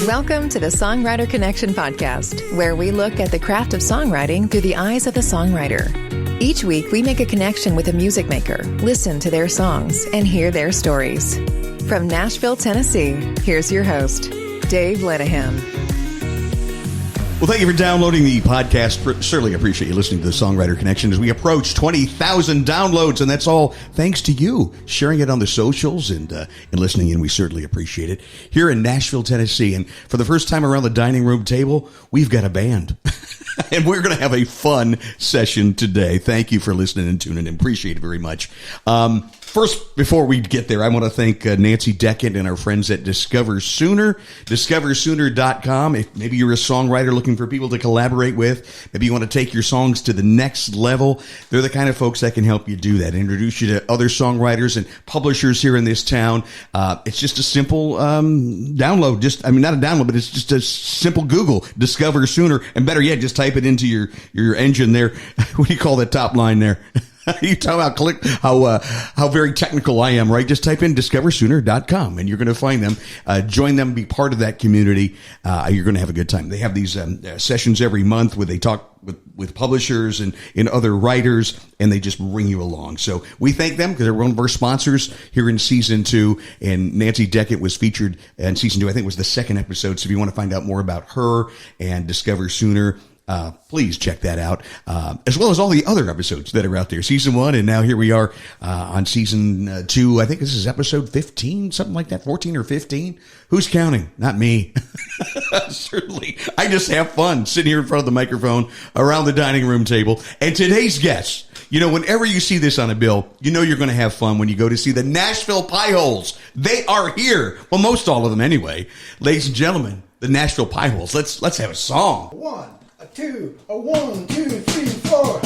Welcome to the Songwriter Connection podcast, where we look at the craft of songwriting through the eyes of the songwriter. Each week, we make a connection with a music maker, listen to their songs, and hear their stories. From Nashville, Tennessee, here's your host, Dave Lenihan. Well, thank you for downloading the podcast. Certainly appreciate you listening to the Songwriter Connection as we approach 20,000 downloads, and that's all thanks to you sharing it on the socials and listening in. We certainly appreciate it. Here in Nashville, Tennessee, and for the first time around the dining room table, we've got a band. And we're going to have a fun session today. Thank you for listening and tuning in. Appreciate it very much. First, before we get there, I want to thank Nancy Deckett and our friends at Discover Sooner, discoversooner.com. If maybe you're a songwriter looking for people to collaborate with, maybe you want to take your songs to the next level, they're the kind of folks that can help you do that, introduce you to other songwriters and publishers here in this town. It's just a simple download. Not a download, but it's just a simple Google, Discover Sooner. And better yet, just type it into your engine there. What do you call that top line there? You talk about how very technical I am, right? Just type in discoversooner.com and you're going to find them. Join them, be part of that community. You're going to have a good time. They have these sessions every month where they talk with publishers and other writers, and they just bring you along. So we thank them because they're one of our sponsors here in season 2. And Nancy Deckett was featured in season 2. I think it was the second episode. So if you want to find out more about her and Discover Sooner, please check that out, as well as all the other episodes that are out there. Season 1, and now here we are on season 2. I think this is episode 15, something like that, 14 or 15. Who's counting? Not me. Certainly. I just have fun sitting here in front of the microphone around the dining room table. And today's guest, whenever you see this on a bill, you're going to have fun when you go to see the Nashville PieHoles. They are here. Well, most all of them anyway. Ladies and gentlemen, the Nashville PieHoles. Let's have a song. 1, 2, 1, 2, 3, 4.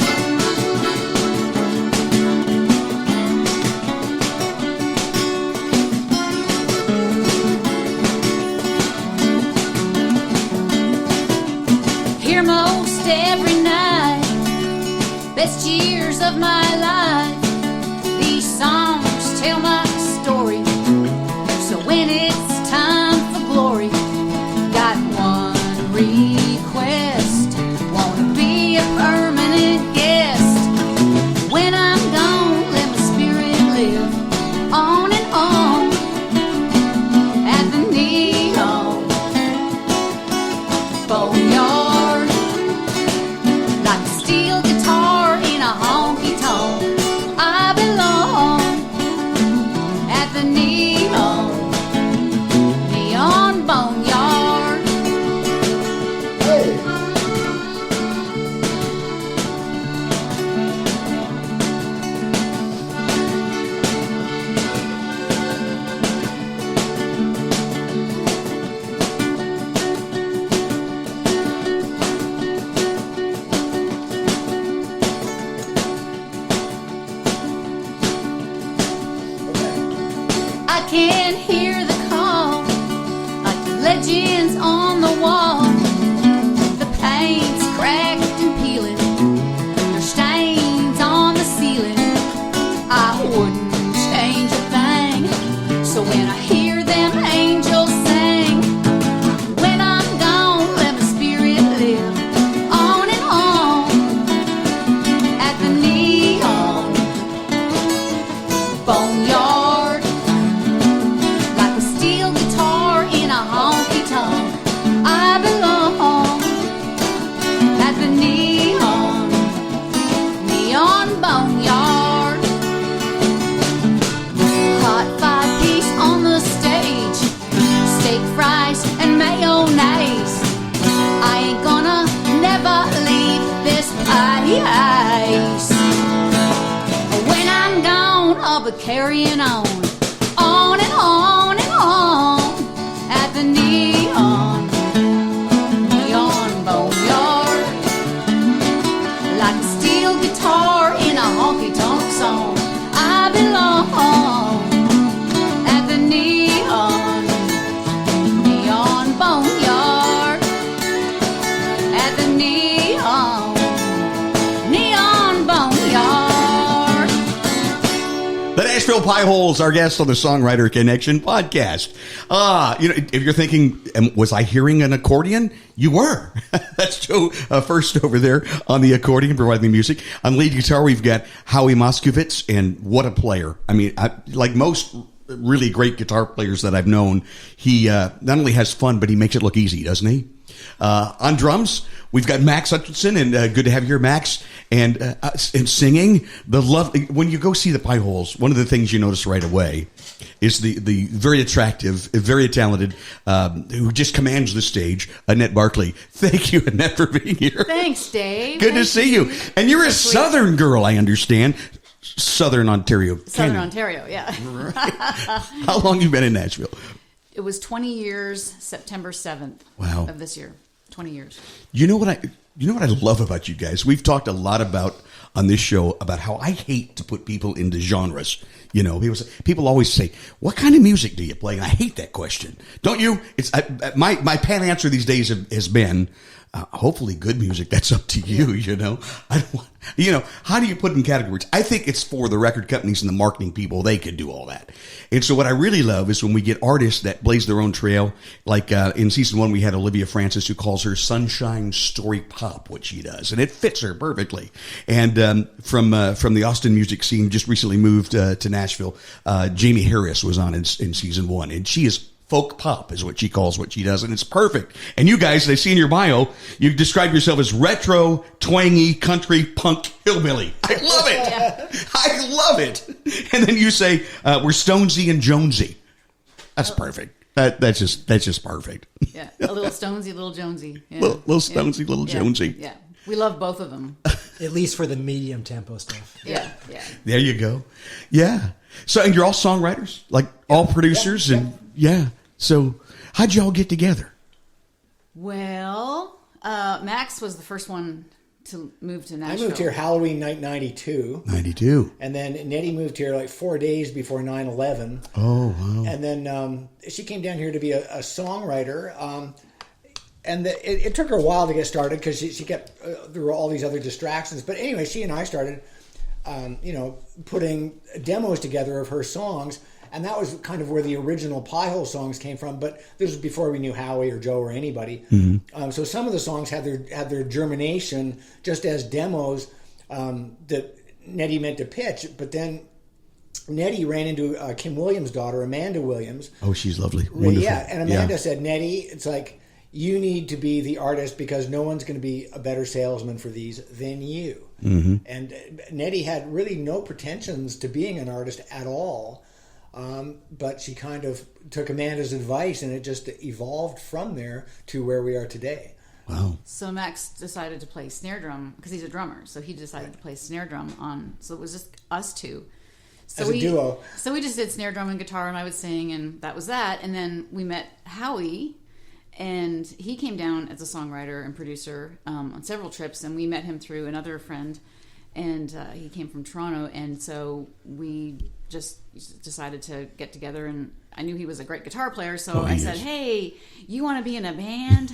Hear most every night, best years of my life. These songs tell my story, so when it's time for glory, got one request. Wanna be a permanent guest. When I'm gone, let my spirit live on and on at the neon boneyard, like a steel guitar in a honky tonk. I belong at the neon boneyard. Hey. I can hear the call, like the legends on the wall. The paint's cracked and peeling, there's stains on the ceiling. I wouldn't change a thing, so when I hear them angels sing, when I'm gone, let my spirit live on and on at the neon boneyard, like a steel guitar in a honky tonk. I belong at the neon boneyard. Hot 5-piece on the stage, steak fries and mayonnaise. I ain't gonna never leave this place. When I'm gone, I'll be carrying on and on and on at the neon boneyard, like a steel guitar in a honky tonk song. I belong at the neon boneyard, at the neon boneyard. The Nashville Nashville PieHoles, our guest on the Songwriter Connection podcast. If you're thinking, was I hearing an accordion? You were. That's Joe first over there on the accordion, providing the music. On lead guitar, we've got Howie Moskowitz, and what a player. I mean, like most really great guitar players that I've known, he not only has fun, but he makes it look easy, doesn't he? On drums, we've got Max Hutchinson, and good to have you here, Max. And singing, when you go see the PieHoles, one of the things you notice right away is the very attractive, very talented, who just commands the stage, Annette Barkley. Thank you, Annette, for being here. Thanks, Dave. Good to see you. And you're a Southern girl, I understand. Southern Ontario. Southern Ontario, yeah. Right. How long you been in Nashville? It was 20 years, September 7th of this year. 20 years. You know what I love about you guys? We've talked a lot about on this show about how I hate to put people into genres. You know, people always say, "What kind of music do you play?" And I hate that question. Don't you? It's my pat answer these days has been, hopefully good music. That's up to you. You know, I don't want, how do you put in categories? I think it's for the record companies and the marketing people. They can do all that. And so what I really love is when we get artists that blaze their own trail. Like in season 1, we had Olivia Francis, who calls her Sunshine Story Pop, what she does, and it fits her perfectly. And from the Austin music scene, just recently moved to Nashville. Jamie Harris was on in season 1, and she is folk pop is what she calls what she does, and it's perfect. And you guys, I see in your bio, you describe yourself as retro, twangy, country, punk, hillbilly. I love it. Yeah. I love it. And then you say, we're Stonesy and Jonesy. That's perfect. That's just perfect. Yeah, a little Stonesy, little Jonesy. Yeah. Little Stonesy, little Jonesy. Yeah, we love both of them. At least for the medium tempo stuff. Yeah. There you go. Yeah. So, and you're all songwriters, like all producers, and So, how'd y'all get together? Well, Max was the first one to move to Nashville. I moved here Halloween night 92. 92. And then Nettie moved here like 4 days before 9/11. Oh, wow. And then she came down here to be a songwriter. And it took her a while to get started because she kept, there were all these other distractions. But anyway, she and I started, putting demos together of her songs. And that was kind of where the original PieHole songs came from. But this was before we knew Howie or Joe or anybody. Mm-hmm. So some of the songs had their germination just as demos that Nettie meant to pitch. But then Nettie ran into Kim Williams' daughter, Amanda Williams. Oh, she's lovely. Wonderful. Yeah, and Amanda said, Nettie, it's like, you need to be the artist because no one's going to be a better salesman for these than you. Mm-hmm. And Nettie had really no pretensions to being an artist at all. But she kind of took Amanda's advice, and it just evolved from there to where we are today. Wow. So Max decided to play snare drum because he's a drummer. So he decided to play snare drum so it was just us two. So As a duo. So we just did snare drum and guitar, and I would sing, and that was that. And then we met Howie, and he came down as a songwriter and producer on several trips, and we met him through another friend, and he came from Toronto, and so we just decided to get together, and I knew he was a great guitar player, so I said, hey, you want to be in a band?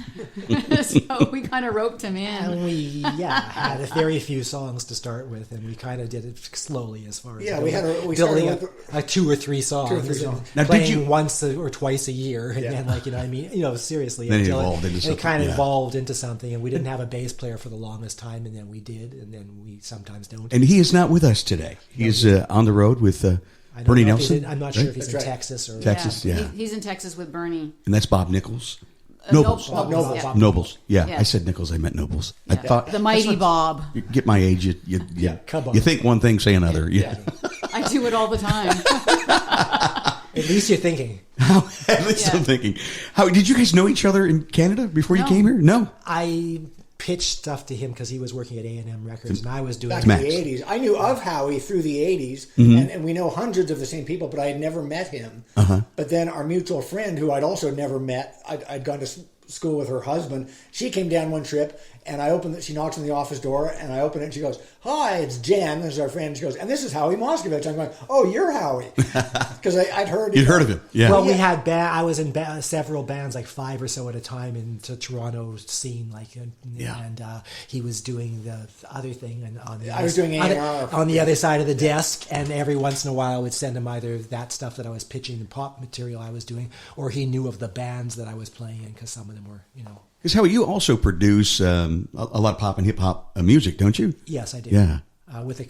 So we kind of roped him in. And we, had a very few songs to start with, and we kind of did it slowly as far as we building started like 2 or 3 songs. Now, playing did you once or twice a year, and then seriously, then until it kind of evolved into something, and we didn't have a bass player for the longest time, and then we did, and then we sometimes don't. And he is not with us today. He's on the road with Bernie Nelson. I'm not sure if he's in Texas or Texas. Yeah. He's in Texas with Bernie. And that's Bob Nichols. Nobles. Nobles. Yeah, I said Nichols. I meant Nobles. Yeah. I thought the mighty Bob. You get my age. You think one thing, say another. Yeah. I do it all the time. At least you're thinking. At least I'm thinking. How did you guys know each other in Canada before you came here? No. I pitched stuff to him because he was working at A&M Records, and I was doing back in the 80s. I knew of Howie through the 80s, and we know hundreds of the same people, but I had never met him. Uh-huh. But then our mutual friend, who I'd also never met, I'd gone to school with her husband. She came down one trip, and she knocks on the office door, and I open it, and she goes, "Hi, it's Jen." This is our friend. She goes, "And this is Howie Moskovich." I'm going, "Oh, you're Howie," because I'd heard. You'd heard of him, yeah. Well, we had I was in several bands, like 5 or so at a time, in the Toronto scene, and he was doing the other thing, and I was doing A&R on the other side of the desk, and every once in a while I would send him either that stuff that I was pitching, the pop material I was doing, or he knew of the bands that I was playing in, because some of them were, Because Howie, you also produce a lot of pop and hip hop music, don't you? Yes, I do. Yeah. With I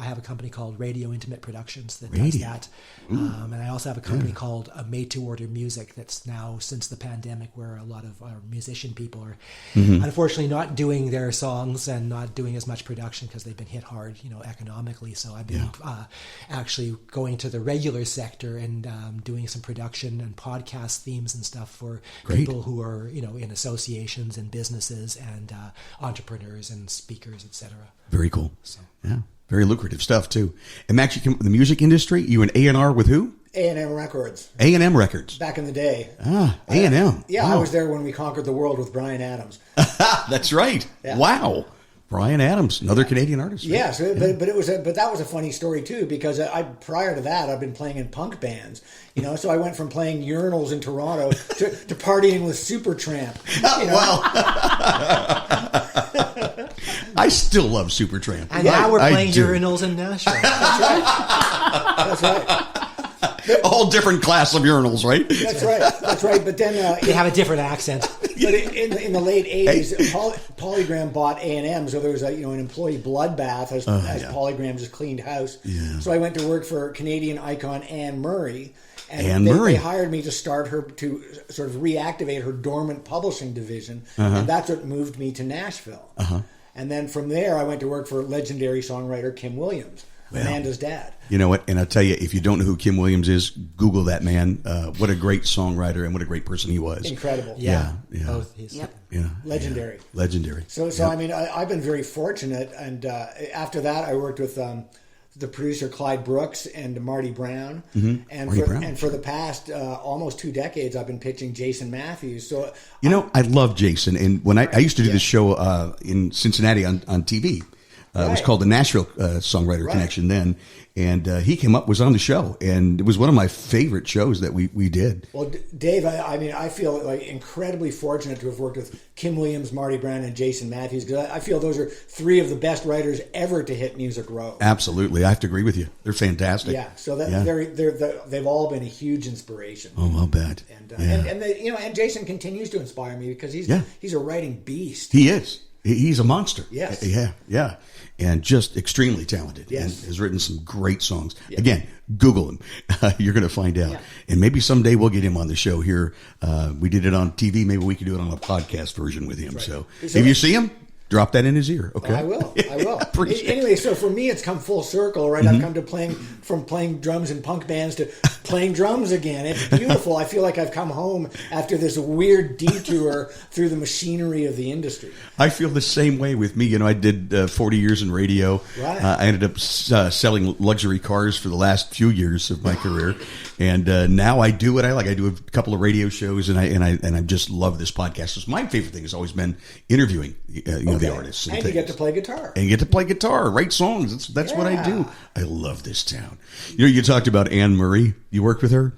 have a company called Radio Intimate Productions that does that. And I also have a company called Made to Order Music that's now, since the pandemic, where a lot of our musician people are unfortunately not doing their songs and not doing as much production because they've been hit hard, economically. So I've been actually going to the regular sector and doing some production and podcast themes and stuff for people who are, in associations and businesses and entrepreneurs and speakers, etc. Very cool. So, yeah, very lucrative stuff too. And Max, you came from the music industry. You in A&R with who? A&M Records. A&M Records. Back in the day. A&M. Yeah, wow. I was there when we conquered the world with Bryan Adams. That's right. Yeah. Wow. Bryan Adams, another Canadian artist. Right? Yes, but that was a funny story too, because prior to that I've been playing in punk bands, so I went from playing urinals in Toronto to partying with Supertramp. Wow. I still love Supertramp. And now we're playing urinals in Nashville. That's right. All different class of urinals, right? That's right. But then they have a different accent. But in the late 80s, Polygram bought A&M, so there was an employee bloodbath as Polygram just cleaned house. Yeah. So I went to work for Canadian icon Anne Murray. And they hired me to start her, to sort of reactivate her dormant publishing division. And that's what moved me to Nashville. And then from there, I went to work for legendary songwriter Kim Williams, Amanda's dad. You know what? And I'll tell you, if you don't know who Kim Williams is, Google that man. What a great songwriter and what a great person he was. Incredible. Yeah. Both. Yeah. Legendary. Yeah. Legendary. So I mean, I've been very fortunate. And after that, I worked with the producer Clyde Brooks and Marty Brown. And for the past almost 2 decades, I've been pitching Jason Matthews. So I love Jason. And when I used to do this show in Cincinnati on TV. It was called the Nashville Songwriter Connection then. And he was on the show. And it was one of my favorite shows that we did. Well, Dave, I feel like incredibly fortunate to have worked with Kim Williams, Marty Brown, and Jason Matthews, because I feel those are 3 of the best writers ever to hit Music Row. Absolutely. I have to agree with you. They're fantastic. Yeah. So they've all been a huge inspiration. Oh, I'll bet. And Jason continues to inspire me because he's a writing beast. He is. He's a monster. Yes. Yeah. And just extremely talented. Yes. And has written some great songs. Yeah. Again, Google him. You're going to find out. Yeah. And maybe someday we'll get him on the show here. We did it on TV. Maybe we can do it on a podcast version with him. Right. So if you see him, drop that in his ear. Okay. I will. Anyway, so for me, it's come full circle, right? I've come to playing drums in punk bands to playing drums again. It's beautiful. I feel like I've come home after this weird detour through the machinery of the industry. I feel the same way with me. I did 40 years in radio. Right. I ended up selling luxury cars for the last few years of my career, and now I do what I like. I do a couple of radio shows, and I just love this podcast. So my favorite thing has always been interviewing the artists, and you get to play guitar, write songs. That's what I do. I love this town. You talked about Anne Murray. You worked with her,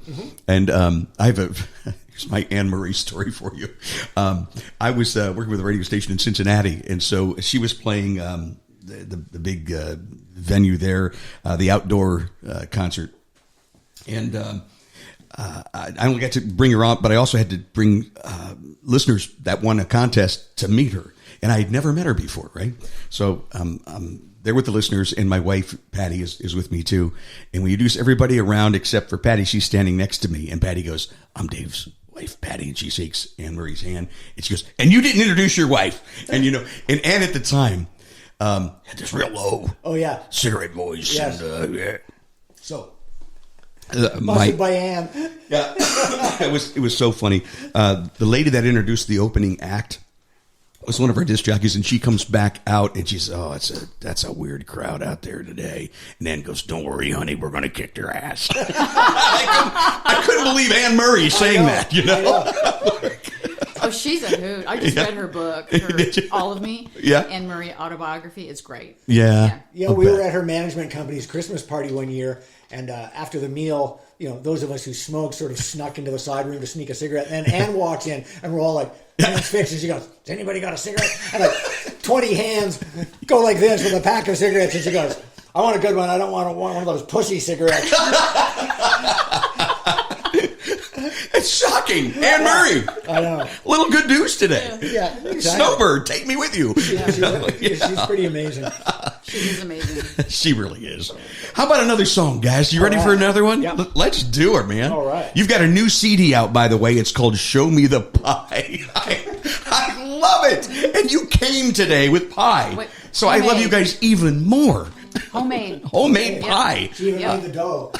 and I have here's my Anne Murray story for you. I was working with a radio station in Cincinnati, and so she was playing the big venue there, the outdoor concert, and I only got to bring her on, but I also had to bring listeners that won a contest to meet her. And I had never met her before, right? So I'm there with the listeners, and my wife, Patty, is with me too. And we introduce everybody around except for Patty. She's standing next to me. And Patty goes, "I'm Dave's wife, Patty." And she shakes Anne Murray's hand. And she goes, "And you didn't introduce your wife." And, and Anne at the time had this real low cigarette voice. Yes. And, So... Busted by Anne. Yeah. It was so funny. The lady that introduced the opening act was one of our disc jockeys, and she comes back out and she says, that's a weird crowd out there today. And Ann goes, "Don't worry, honey, we're going to kick their ass." I couldn't believe Anne Murray saying that, Oh, She's a hoot. I just read her book, All of Me. Yeah. Anne Marie autobiography. It's great. Yeah. Yeah, we were at her management company's Christmas party one year, and after the meal, those of us who smoke sort of snuck into the side room to sneak a cigarette. And then Anne walks in, and we're all like, transfixed, and she goes, "Has anybody got a cigarette?" And like 20 hands go like this with a pack of cigarettes, and she goes, "I want a good one. I don't want one of those pussy cigarettes." It's shocking. Anne Murray. I know. Little good news today. Yeah, exactly. Snowbird, take me with you. Yeah, she's pretty amazing. She's amazing. She really is. How about another song, guys? You ready for another one? Yeah. Let's do it, man. All right. You've got a new CD out, by the way. It's called Show Me the Pie. I love it. And you came today with pie. Wait, so I love you guys even more. Homemade. Homemade pie. She even made the dough.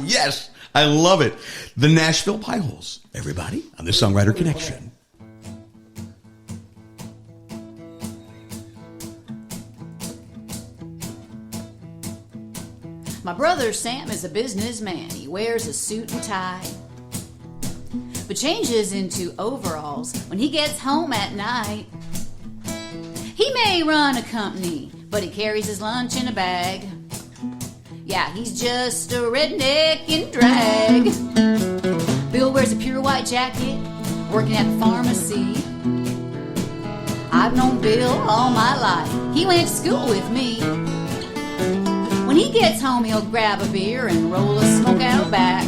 Yes. I love it. The Nashville PieHoles. Everybody on the Songwriter Connection. My brother Sam is a businessman. He wears a suit and tie, but changes into overalls when he gets home at night. He may run a company, but he carries his lunch in a bag. Yeah, he's just a redneck in drag. Bill wears a pure white jacket, working at the pharmacy. I've known Bill all my life. He went to school with me. When he gets home, he'll grab a beer and roll a smoke out back.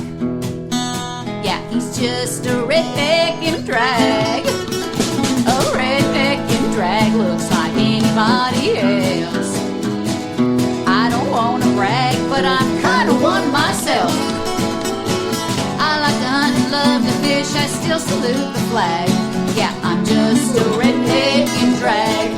Yeah, he's just a redneck in drag. A redneck in drag looks like anybody else. I don't want to brag, but I'm kind of one myself. I like to hunt and love to fish, I still salute the flag. Yeah, I'm just a redneck in drag.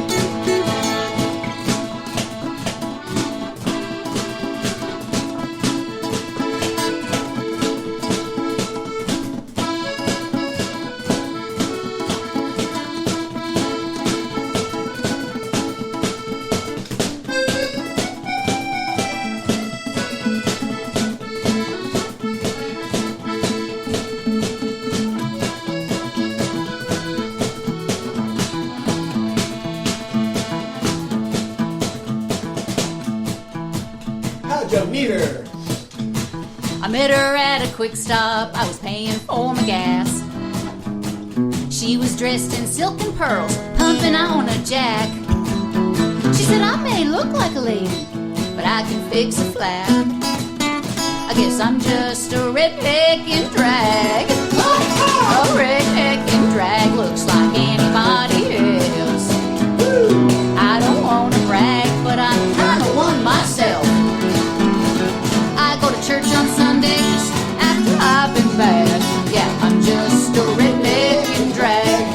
I met her at a quick stop. I was paying for my gas. She was dressed in silk and pearls, pumping on a jack. She said, "I may look like a lady, but I can fix a flat. I guess I'm just a redneck in drag." A redneck in drag looks like anybody else. I don't want to brag, but I'm kind of one myself. I go to church on Sundays after I've been bad. Yeah, I'm just a redneck in drag.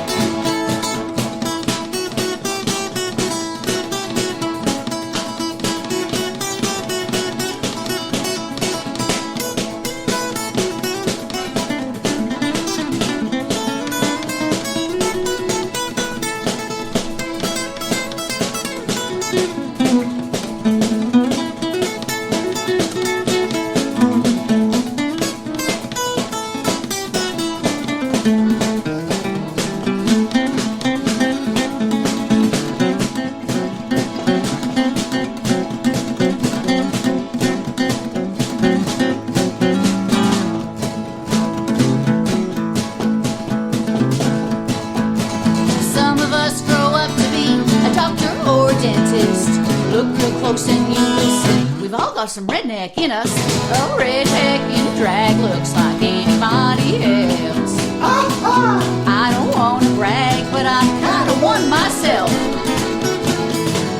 Some redneck in us. A redneck in drag looks like anybody else. I don't want to brag, but I'm kind of one myself.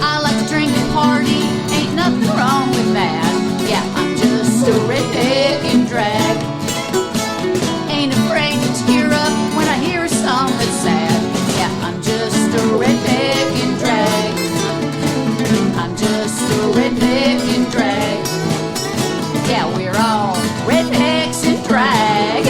I like to drink and party, ain't nothing wrong with that. Yeah, I'm just a redneck in drag. Ain't afraid to tear up when I hear a song that's sad. Yeah, I'm just a redneck in drag. I'm just a redneck in drag. Yeah, we're all rednecks in drag.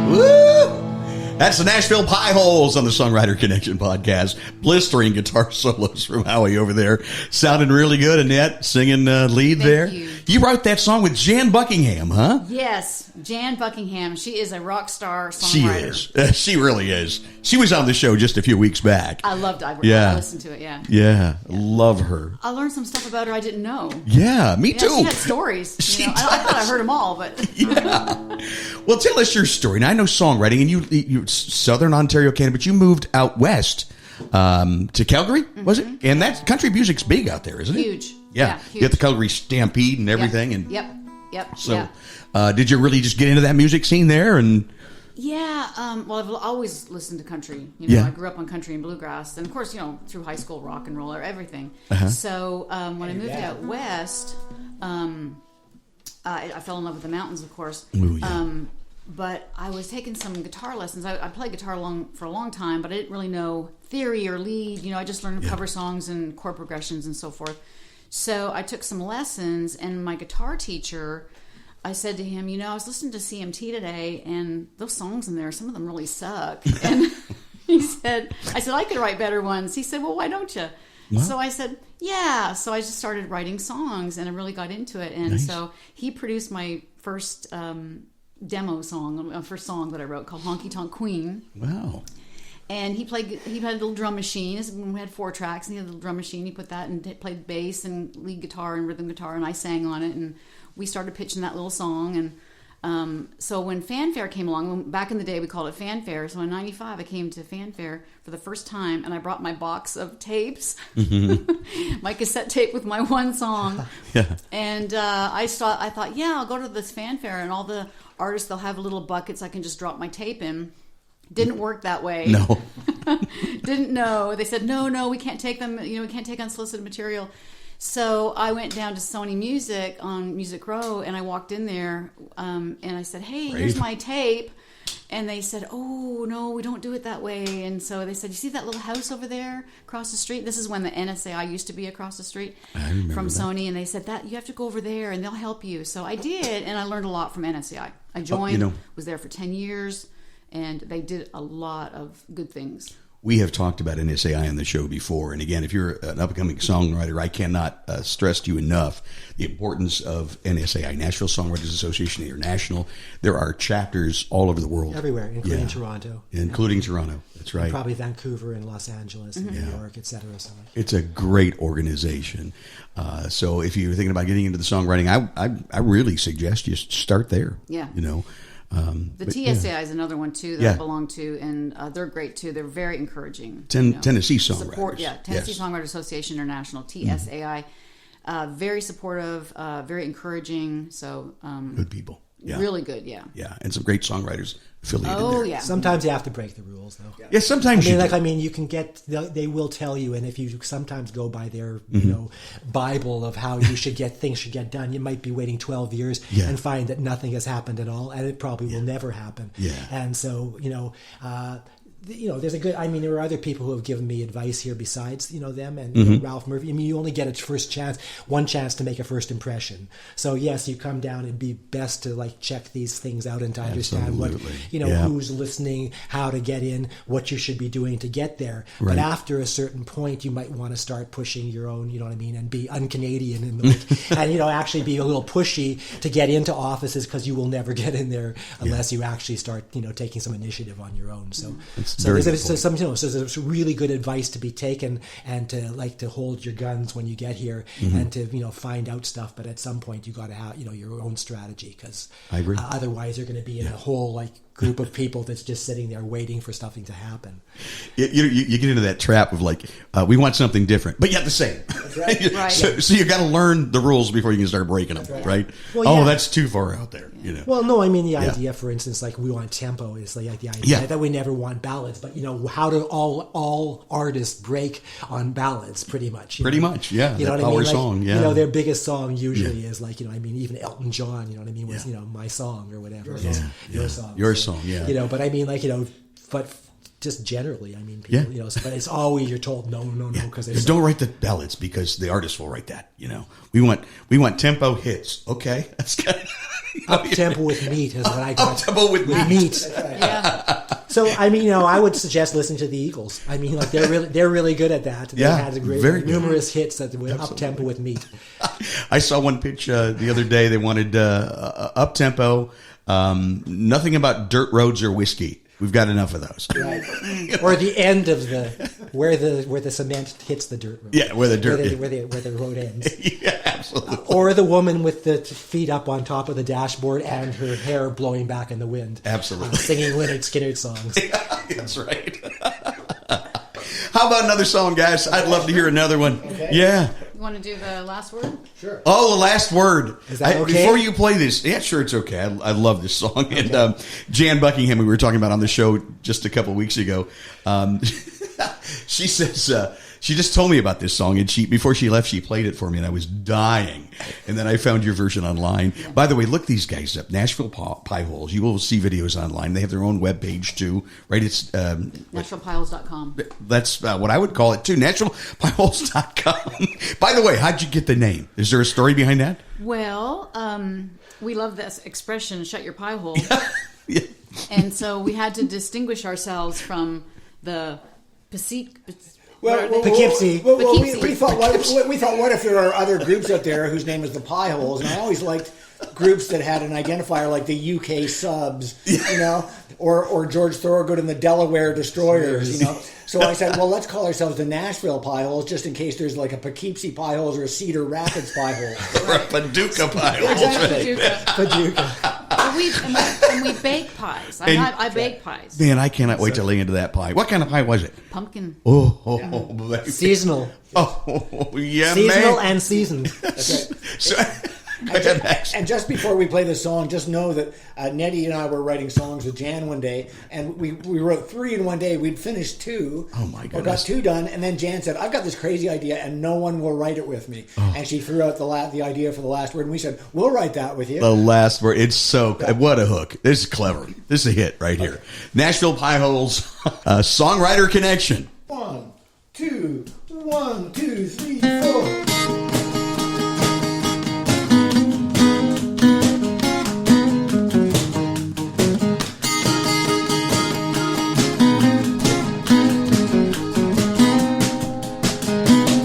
Woo! That's the Nashville PieHoles on the Songwriter Connection podcast. Blistering guitar solos from Howie over there. Sounding really good. Annette singing lead there. You wrote that song with Jan Buckingham, huh? Yes, Jan Buckingham. She is a rock star songwriter. She is. She really is. She was on the show just a few weeks back. I loved I listened to it, yeah. Yeah, love her. I learned some stuff about her I didn't know. Yeah, me too. She had stories. I thought I heard them all, but... Yeah. Well, tell us your story. Now, I know songwriting, and you Southern Ontario, Canada, but you moved out west to Calgary, was it? And that country music's big out there, isn't it? Huge. Yeah. Huge. You got the Calgary Stampede and everything. Yep. And Yep. So, did you really just get into that music scene there? And yeah, well, I've always listened to country. I grew up on country and bluegrass, and of course, through high school, rock and roll, or everything. So when I moved out west, I fell in love with the mountains, of course. Ooh, yeah. But I was taking some guitar lessons. I played guitar for a long time, but I didn't really know theory or lead. I just learned cover songs and chord progressions and so forth. So I took some lessons, and my guitar teacher, I said to him, I was listening to CMT today, and those songs in there, some of them really suck. And I said, I could write better ones. He said, well, why don't you? What? So I said, yeah. So I just started writing songs, and I really got into it. And so he produced my first demo song, first song that I wrote called Honky Tonk Queen. Wow. And he had a little drum machine. We had 4 tracks, and he had a little drum machine. He put that and played bass and lead guitar and rhythm guitar, and I sang on it. And we started pitching that little song. And so when Fanfare came along, back in the day we called it Fanfare. So in '95 I came to Fanfare for the first time, and I brought my box of tapes, my cassette tape with my one song. Yeah. And I thought, I'll go to this Fanfare, and all the artists, they'll have little buckets I can just drop my tape in. Didn't work that way. No. Didn't know. They said, no, we can't take them. We can't take unsolicited material. So I went down to Sony Music on Music Row, and I walked in there, and I said, hey, here's my tape. And they said, oh, no, we don't do it that way. And so they said, you see that little house over there across the street? This is when the NSAI used to be across the street from Sony. And they said, that you have to go over there, and they'll help you. So I did, and I learned a lot from NSAI. I joined, was there for 10 years. And they did a lot of good things. We have talked about NSAI on the show before. And again, if you're an up-and-coming songwriter, I cannot stress to you enough the importance of NSAI, Nashville Songwriters Association International. There are chapters all over the world. Everywhere, including Toronto. Including Toronto, that's right. And probably Vancouver and Los Angeles and New York, et cetera. So it's a great organization. So if you're thinking about getting into the songwriting, I really suggest you start there. Yeah. The TSAI is another one too that I belong to, and they're great too. They're very encouraging. Tennessee Songwriters. Tennessee Songwriters Association International, TSAI. Very supportive, very encouraging. So good people. Yeah. Really good, yeah. Yeah, and some great songwriters affiliated there. Oh, yeah. Sometimes you have to break the rules, though. Yeah, sometimes you can get, they will tell you, and if you sometimes go by their, Bible of how things should get done, you might be waiting 12 years and find that nothing has happened at all, and it probably will never happen. Yeah. And so, there's a good, there are other people who have given me advice here besides, them and Ralph Murphy. You only get one chance to make a first impression. So yes, you come down and be best to check these things out and to understand what, who's listening, how to get in, what you should be doing to get there. Right. But after a certain point, you might want to start pushing your own, and be un-Canadian and, actually be a little pushy to get into offices, because you will never get in there unless you actually start, taking some initiative on your own. So there's really good advice to be taken, and to hold your guns when you get here, and to find out stuff. But at some point, you got to have your own strategy, because otherwise you're going to be in a whole group of people that's just sitting there waiting for something to happen. You get into that trap of we want something different, but yet the same. Right. Right. So you got to learn the rules before you can start breaking them, right? Well, that's too far out there. Well, no, the idea, for instance, we want tempo is the idea that we never want ballads, but how do all artists break on ballads? Pretty much. Pretty much, yeah. You know what power I mean? Song, yeah. Their biggest song usually is even Elton John. Was my song or whatever. Your song. Your song, yeah. But but just generally, people, but it's always you're told no, because don't write the ballads because the artist will write that. We want tempo hits. Okay, that's good. Up tempo with meat is what I got. Up tempo with meat. Yeah. So I would suggest listening to the Eagles. They're really good at that. They had numerous hits that were up tempo with meat. I saw one pitch the other day. They wanted up tempo, nothing about dirt roads or whiskey. We've got enough of those. Right. Or the end of where the cement hits the dirt road. Yeah, where the dirt where the road ends. Yeah, absolutely. Or the woman with the feet up on top of the dashboard and her hair blowing back in the wind. Absolutely. Singing Lynyrd Skynyrd songs. Yeah, that's right. How about another song, guys? I'd love to hear another one. Okay. Yeah. You want to do the last word? Sure. Oh, the last word. Is that okay? Before you play this, yeah, sure, it's okay. I love this song. Okay. And Jan Buckingham, we were talking about on the show just a couple of weeks ago. She says she just told me about this song, and before she left, she played it for me, and I was dying. And then I found your version online. Yeah. By the way, look these guys up, Nashville PieHoles. You will see videos online. They have their own webpage too, right? It's NashvillePieHoles.com. That's what I would call it too, NashvillePieHoles.com. By the way, how'd you get the name? Is there a story behind that? Well, we love this expression, shut your pie hole. Yeah. And so we had to distinguish ourselves from the Poughkeepsie. We thought, what if there are other groups out there whose name is the PieHoles? And I always liked groups that had an identifier like the UK Subs, you know, or George Thorogood and the Delaware Destroyers, you know. So I said, well, let's call ourselves the Nashville PieHoles, just in case there's like a Poughkeepsie PieHoles or a Cedar Rapids PieHole. Or a Paducah PieHoles. Exactly. Paducah. And we bake pies. I bake pies. Man, I cannot wait to lay into that pie. What kind of pie was it? Pumpkin. Oh, Seasonal. Oh, yeah, Seasonal man. and seasoned. So, go ahead, Max. And just before we play the song, just know that Nettie and I were writing songs with Jan one day, and we wrote 3 in one day. We'd finished 2. Oh, my Or goodness. got 2 done, and then Jan said, I've got this crazy idea, and no one will write it with me. Oh. And she threw out the idea for the last word, and we said, we'll write that with you. The last word. It's so, what a hook. This is clever. This is a hit right here. Nashville PieHoles, Songwriter Connection. 1, 2, 1, 2, 3, 4.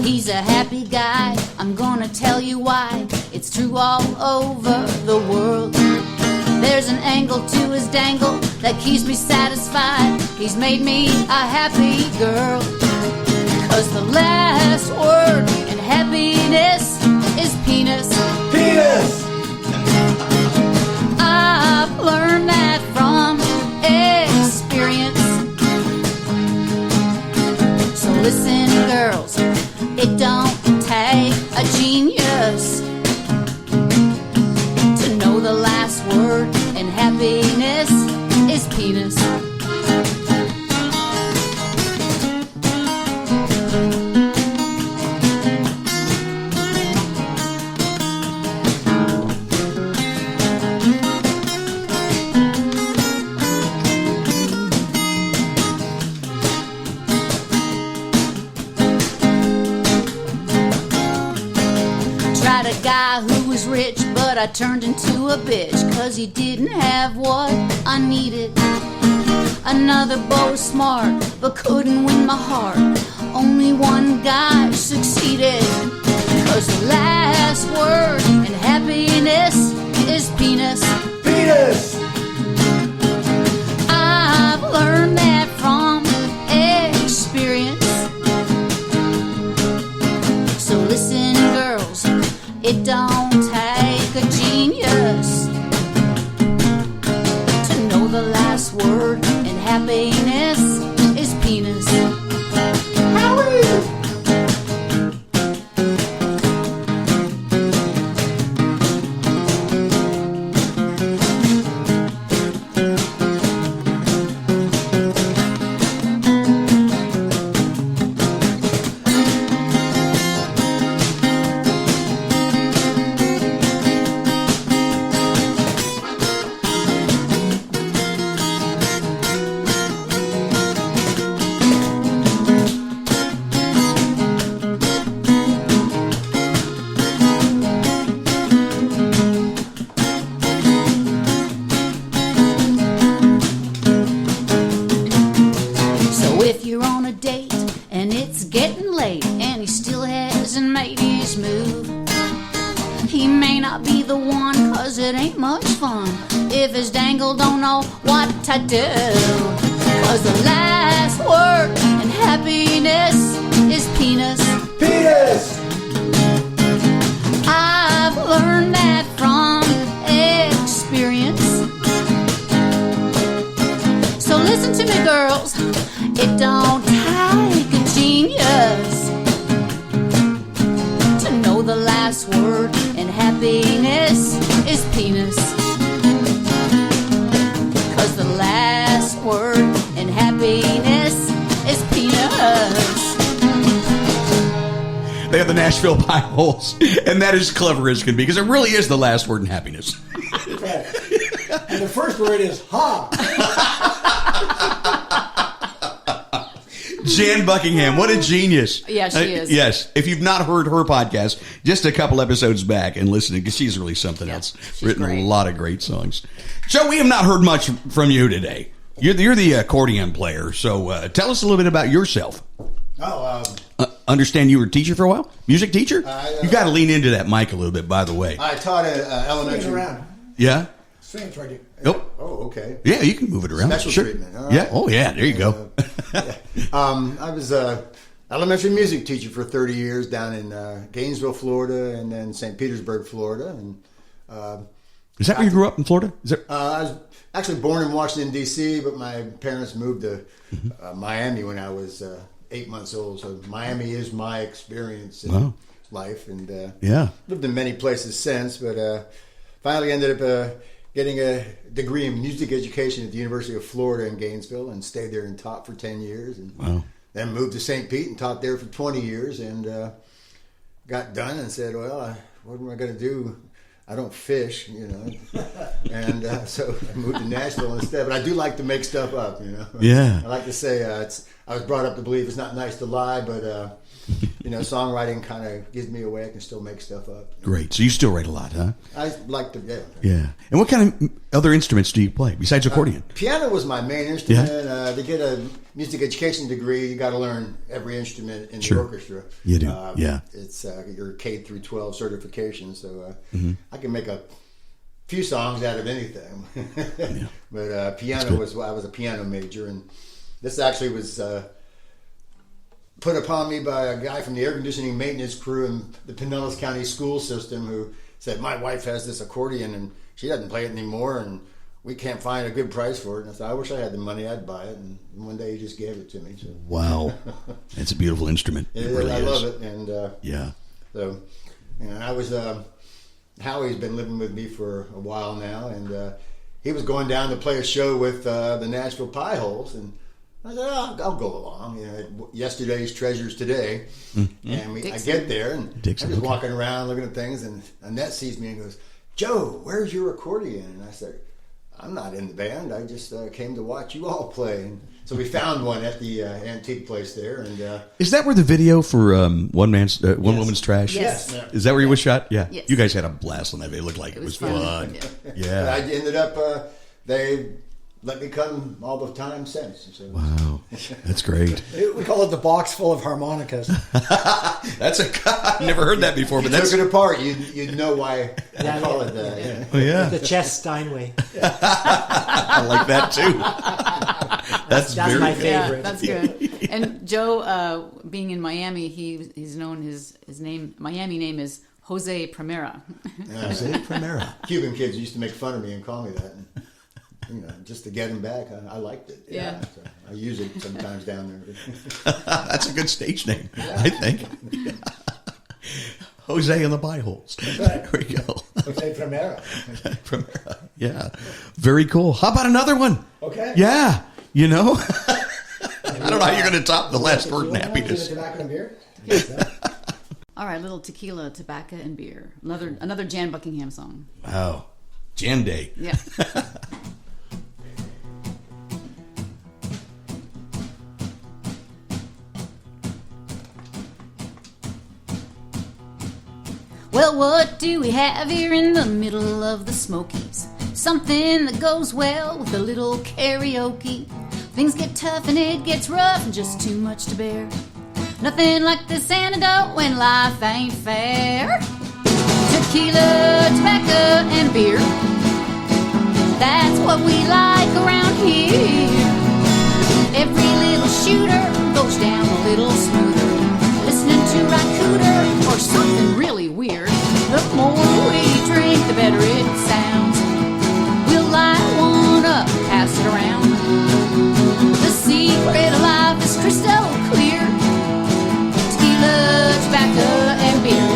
He's a happy guy, I'm gonna tell you why. It's true all over the world. There's an angle to his dangle that keeps me satisfied. He's made me a happy girl. 'Cause the last word in happiness is penis. Penis! I've learned that from experience. So listen, girls, it don't take a genius to know the last word in happiness is penis. Tried a guy who was rich, but I turned into a bitch 'cause he didn't have what I needed. Another boy was smart, but couldn't win my heart. Only one guy succeeded. 'Cause the last word in happiness is penis. Penis! I've learned that from experience. So listen, girls, it don't take a genius to know the last word in happiness is penis. So if you're on a date and it's getting late and he still hasn't made his move, he may not be the one 'cause it ain't much fun if his dangle don't know what to do. 'Cause the last word in happiness is penis. Penis! I've learned that from experience. So listen to me, girls. It don't take a genius to know the last word in happiness is penis. 'Cause the last word in happiness is penis. They have the Nashville PieHoles, and that is clever as can be, because it really is the last word in happiness. Right. And the first word is ha. Jan Buckingham, what a genius. Yeah, she is. Yes. If you've not heard her podcast, just a couple episodes back and listening, because she's really something else. she's Written great. a lot of great songs. Joe, we have not heard much from you today. You're the accordion player, so tell us a little bit about yourself. Understand you were a teacher for a while? Music teacher? You got to lean into that mic a little bit, by the way. I taught at Swing elementary. around. Yeah? Swing it toward you. Nope. Oh, okay. Yeah, you can move it around. Special Sure. treatment. All right. Yeah. Oh, yeah. There you go. I was a elementary music teacher for 30 years down in Gainesville, Florida, and then St. Petersburg, Florida. And Is that where you grew up in Florida? Is that? I was actually born in Washington, D.C., but my parents moved to Miami when I was 8 months old. So Miami is my experience in life. And Yeah. lived in many places since, but finally ended up getting a degree in music education at the University of Florida in Gainesville, and stayed there and taught for 10 years. And then moved to St. Pete and taught there for 20 years, and got done and said, well, what am I going to do? I don't fish, you know. And so I moved to Nashville instead. But I do like to make stuff up, you know. Yeah. I like to say I was brought up to believe it's not nice to lie, but you know, songwriting kind of gives me a way I can still make stuff up. Great. So you still write a lot, huh? I like to, yeah. Yeah. And what kind of other instruments do you play besides accordion? Piano was my main instrument. To get a music education degree, you got to learn every instrument in the orchestra. You do, yeah. It's your K through 12 certification, so I can make a few songs out of anything. But piano I was a piano major, and this actually was put upon me by a guy from the air conditioning maintenance crew in the Pinellas County school system, who said, my wife has this accordion and she doesn't play it anymore, and we can't find a good price for it. And I said, I wish I had the money, I'd buy it. And one day he just gave it to me. So. Wow. It's a beautiful instrument. It really I is. love it. And yeah. so, you know, I was Howie's been living with me for a while now, and he was going down to play a show with the Nashville PieHoles, and I said, I'll go along. You know, yesterday's treasures today. And I get there, and I'm just walking around looking at things, and Annette sees me and goes, Joe, where's your accordion? And I said, I'm not in the band. I just came to watch you all play. And so we found one at the antique place there. And is that where the video for One Woman's Trash? Yes. Is that where you was shot? Yeah. Yes. You guys had a blast on that video. It looked like it was fun. Yeah. I ended up, they let me come all the time since. So. Wow. That's great. We call it the box full of harmonicas. That's I've never heard that before, but that's took it apart. You'd know why I call it that. Yeah. Oh, yeah. The chess Steinway. I like that too. That's very my good. favorite. Yeah, that's good. And Joe, being in Miami, he's known his Miami name is Jose Primera. Jose Primera. Cuban kids used to make fun of me and call me that. And, you know, just to get them back, I liked it. Yeah. So I use it sometimes down there. That's a good stage name, I think. Yeah. Jose and the PieHoles. There we go. Jose Primera. Primera. Yeah. Very cool. How about another one? Okay. Yeah. You know? I don't know how you're going to top the last word in happiness. Tobacco and beer? All right, little tequila, tobacco, and beer. Another Jan Buckingham song. Wow. Jan Day. Yeah. Well, what do we have here in the middle of the Smokies? Something that goes well with a little karaoke. Things get tough and it gets rough and just too much to bear. Nothing like this antidote when life ain't fair. Tequila, tobacco, and beer. That's what we like around here. Every little shooter goes down a little smoother. Listening to Racooter or something really weird. The more we drink, the better it sounds. We'll light one up, pass it around. The secret of life is crystal clear. Tequila, tobacco, and beer.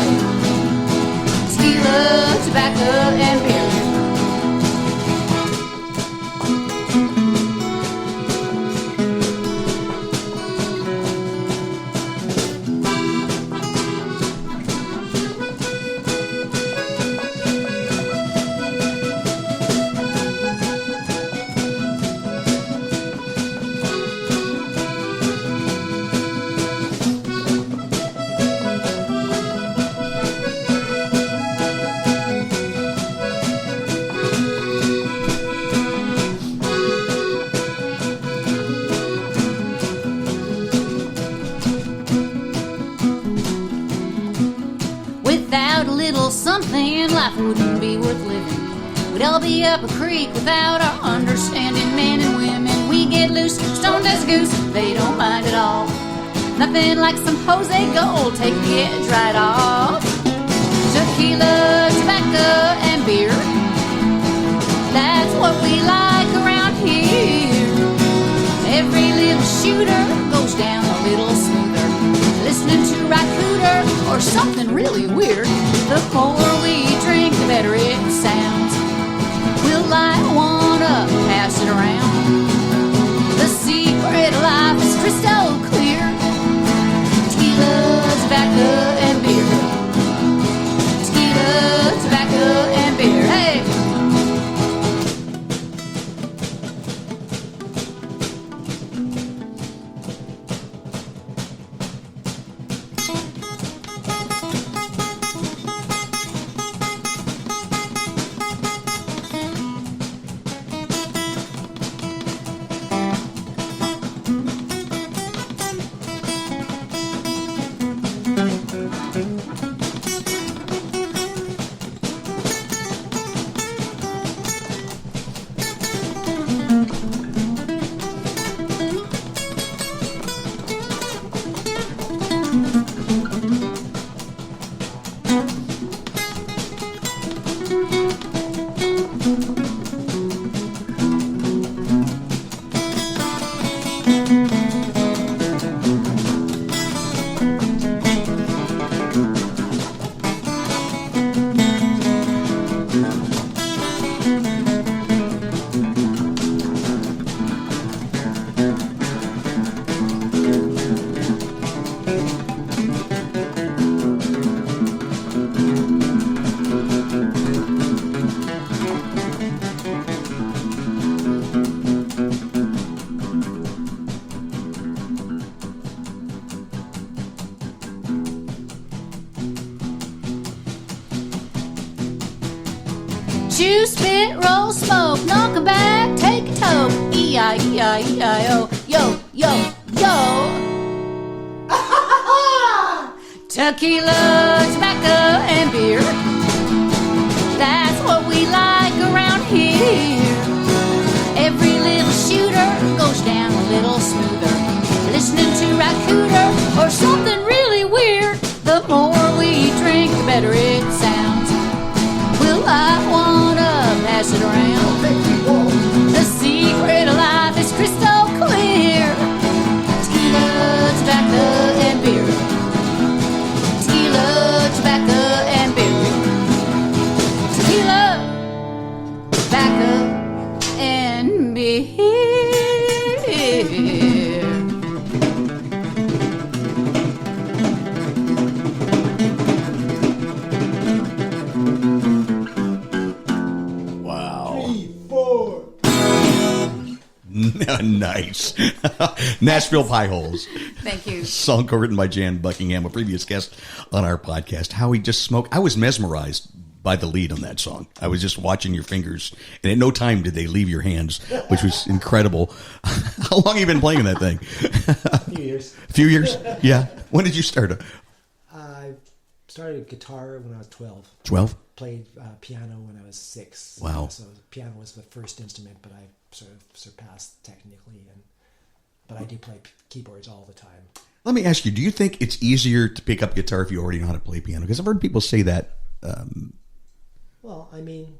Tequila, tobacco, and beer. Without a little something, life wouldn't be worth living. We'd all be up a creek without our understanding. Men and women, we get loose, stoned as a goose, they don't mind at all. Nothing like some Jose Gold, take the edge right off. Tequila, tobacco, and beer, that's what we like around here. Every little shooter goes down a little smoother. Listening to Racooter or something really weird. The more we drink, the better it sounds. We'll light one up, pass it around. The secret of life is crystal clear. Tequila, tobacco, and beer. Tequila, tobacco, and beer. Hey! Chew, spit, roll, smoke, knock 'em back, take a toke. E-I-E-I-E-I-O, yo, yo, yo. Tequila, tobacco, and beer, that's what we like around here. Every little shooter goes down a little smoother. Listening to Racooter or something really weird. The more we drink, the better it sounds. We'll light one up, pass it around. The secret of life is crystal clear. Tequila, tobacco, and beer. Tequila, tobacco, and beer. Tequila, tobacco, and beer. Nice. Nashville PieHoles. Thank you. Song co-written by Jan Buckingham, a previous guest on our podcast. How he just smoked. I was mesmerized by the lead on that song. I was just watching your fingers, and at no time did they leave your hands, which was incredible. How long have you been playing that thing? A few years. A few years? Yeah. When did you start? I started guitar when I was 12. 12? played piano when I was 6. Wow. So piano was the first instrument, but I sort of surpassed technically. But I do play keyboards all the time. Let me ask you, do you think it's easier to pick up guitar if you already know how to play piano? Because I've heard people say that. Well, I mean,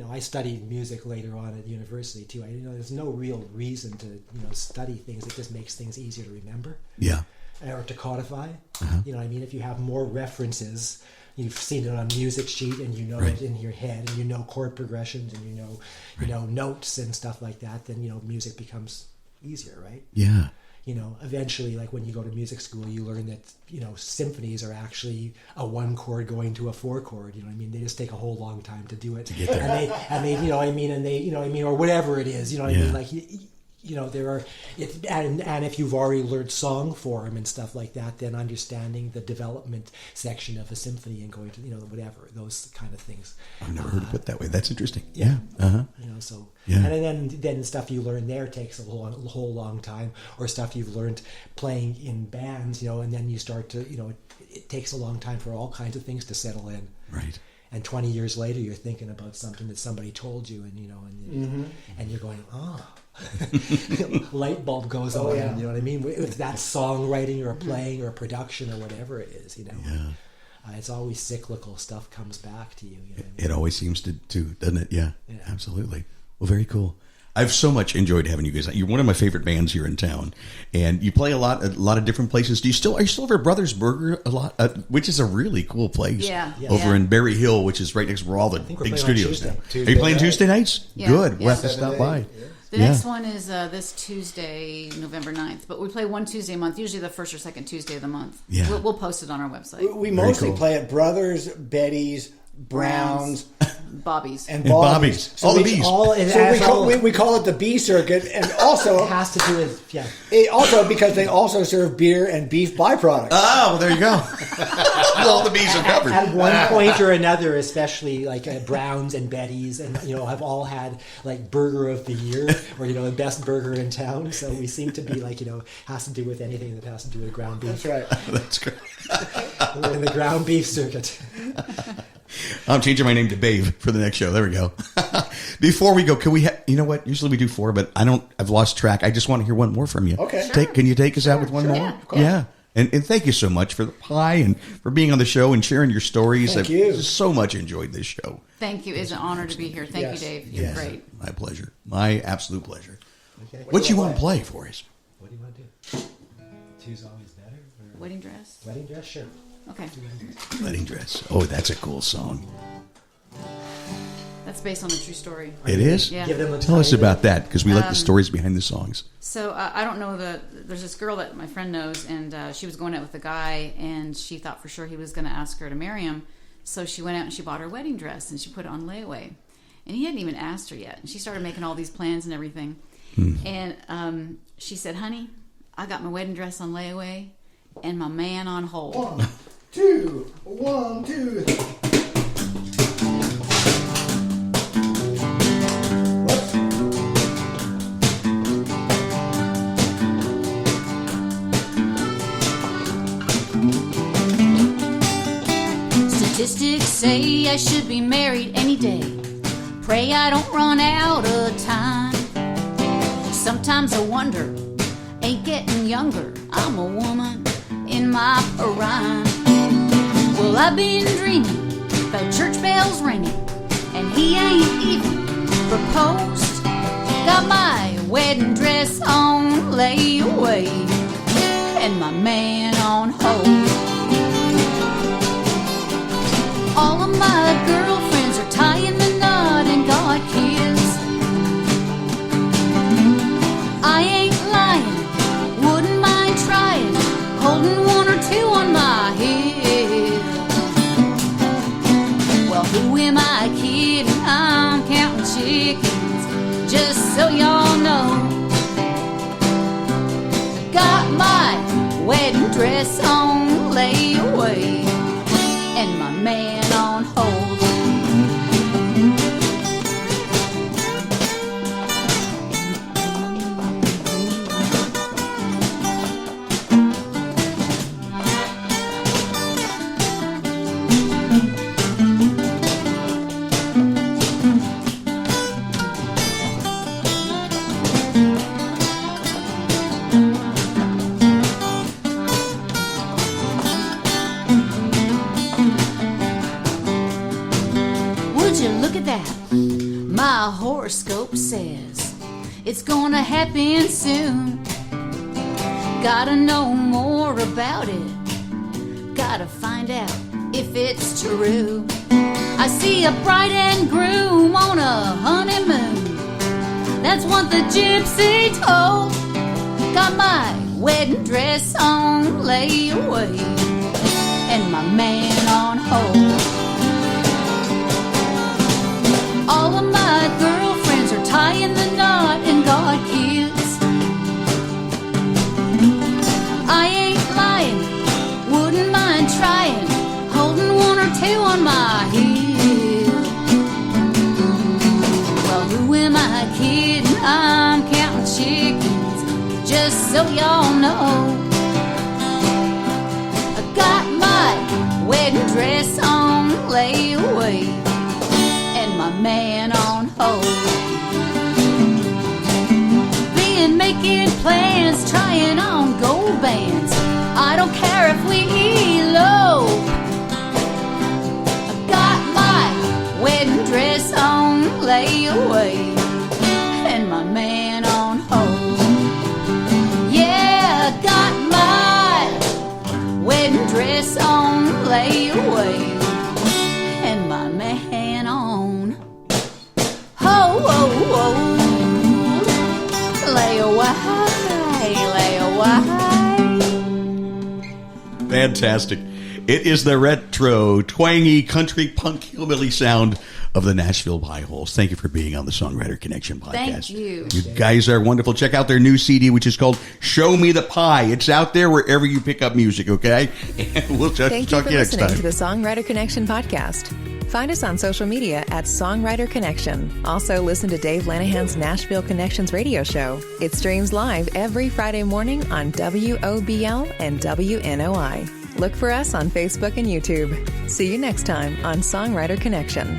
I studied music later on at university too. There's no real reason to, study things. It just makes things easier to remember. Yeah. Or to codify. Uh-huh. You know what I mean? If you have more references, you've seen it on a music sheet and you know Right. it in your head, and you know chord progressions and you know notes and stuff like that, then music becomes easier, right? Yeah. Eventually, like when you go to music school, you learn that symphonies are actually a 1 chord going to a 4 chord. You know what I mean? They just take a whole long time to do it. To get there. And they or whatever it is. You know what I mean? Like there are, and if you've already learned song form and stuff like that, then understanding the development section of a symphony and going to whatever, those kind of things. I've never heard it put that way. That's interesting. Yeah. Uh-huh. So Yeah. and then stuff you learn there takes a whole long time, or stuff you've learned playing in bands, and then you start to, it takes a long time for all kinds of things to settle in. Right. And 20 years later, you're thinking about something that somebody told you, and and you're going, light bulb goes on. Yeah. You know what I mean? If that's songwriting or playing or production or whatever it is, Yeah. It's always cyclical. Stuff comes back to you. It always seems to, doesn't it? Yeah. Yeah. Absolutely. Well, very cool. I've so much enjoyed having you guys. You're one of my favorite bands here in town, and you play a lot of different places. Are you still over at Brothers Burger a lot, which is a really cool place? Yeah. Over Yeah. in Berry Hill, which is right next to where all the think we're big playing on studios now. Tuesday. Are you playing Tuesday nights? Yeah. Good. We'll Yeah. have to stop by. The next one is this Tuesday, November 9th. But we play one Tuesday a month, usually the first or second Tuesday of the month. Yeah. We'll post it on our website. We mostly cool. play at Brothers, Betty's, Browns, Bobby's. and And Bobby's. So All the we- B's. we call it the B circuit, and also It has to do with because they also serve beer and beef byproducts. Oh, well, there you go. All the B's are covered. At one point or another, especially like Browns and Betty's, and have all had like Burger of the Year, or the best burger in town. So we seem to be like has to do with anything that has to do with ground beef. That's right. That's great. We're in the ground beef circuit. I'm changing my name to Babe for the next show. There we go. Before we go, can we? You know what? Usually we do 4, but I've lost track. I just want to hear one more from you. Okay. Can you take us out with one more? Yeah, of course. Yeah. And thank you so much for the pie and for being on the show and sharing your stories. Thank you. I've so much enjoyed this show. Thank you. It's an honor to be here. Thank Yes. you, Dave. You're great. My pleasure. My absolute pleasure. Okay. What you want to play for us? What do you want to do? Two's always better. Or Wedding dress? wedding dress, sure. Okay. Wedding Dress. Oh, that's a cool song. That's based on a true story. It is? Yeah. Give them a Tell us title. about that, because we like the stories behind the songs. So I don't know there's this girl that my friend knows, and she was going out with a guy, and she thought for sure he was going to ask her to marry him. So she went out and she bought her wedding dress, and she put it on layaway. And he hadn't even asked her yet. And she started making all these plans and everything. And she said, honey, I got my wedding dress on layaway and my man on hold. 1, 2, 1, 2. Statistics say I should be married any day. Pray I don't run out of time. Sometimes I wonder, ain't getting younger. I'm a woman in my prime. Well, I've been dreaming about church bells ringing, and he ain't even proposed. Got my wedding dress on layaway, and my man on hold. All of my girlfriends are tying the knot and got kids. I ain't lying, wouldn't mind trying, holding 1 or 2 on my head. Well, who am I kidding? I'm counting chickens, just so y'all know. Got my wedding dress on layaway, and my man on hold. horoscope says it's gonna happen soon. Gotta know more about it. Gotta find out if it's true. I see a bride and groom on a honeymoon. That's what the gypsy told. Got my wedding dress on layaway and my man on hold. All of my girlfriends are tying the knot and got kids. I ain't lying, wouldn't mind trying, holding one or two on my head. Well, who am I kidding? I'm counting chickens, just so y'all know. I got my wedding dress on layaway and my man on hold. Been making plans, trying on gold bands. I don't care if we elope. I got my wedding dress on layaway and my man on hold. Yeah, I got my wedding dress on layaway and my man on hold. Layaway, layaway. Fantastic. It is the retro, twangy, country punk hillbilly sound of the Nashville PieHoles. Thank you for being on the Songwriter Connection podcast. Thank you. You guys are wonderful. Check out their new CD, which is called Show Me the Pie. It's out there wherever you pick up music, okay? And we'll talk to you next time. Thank you for listening to the Songwriter Connection podcast. Find us on social media at Songwriter Connection. Also, listen to Dave Lanahan's Nashville Connections radio show. It streams live every Friday morning on WOBL and WNOI. Look for us on Facebook and YouTube. See you next time on Songwriter Connection.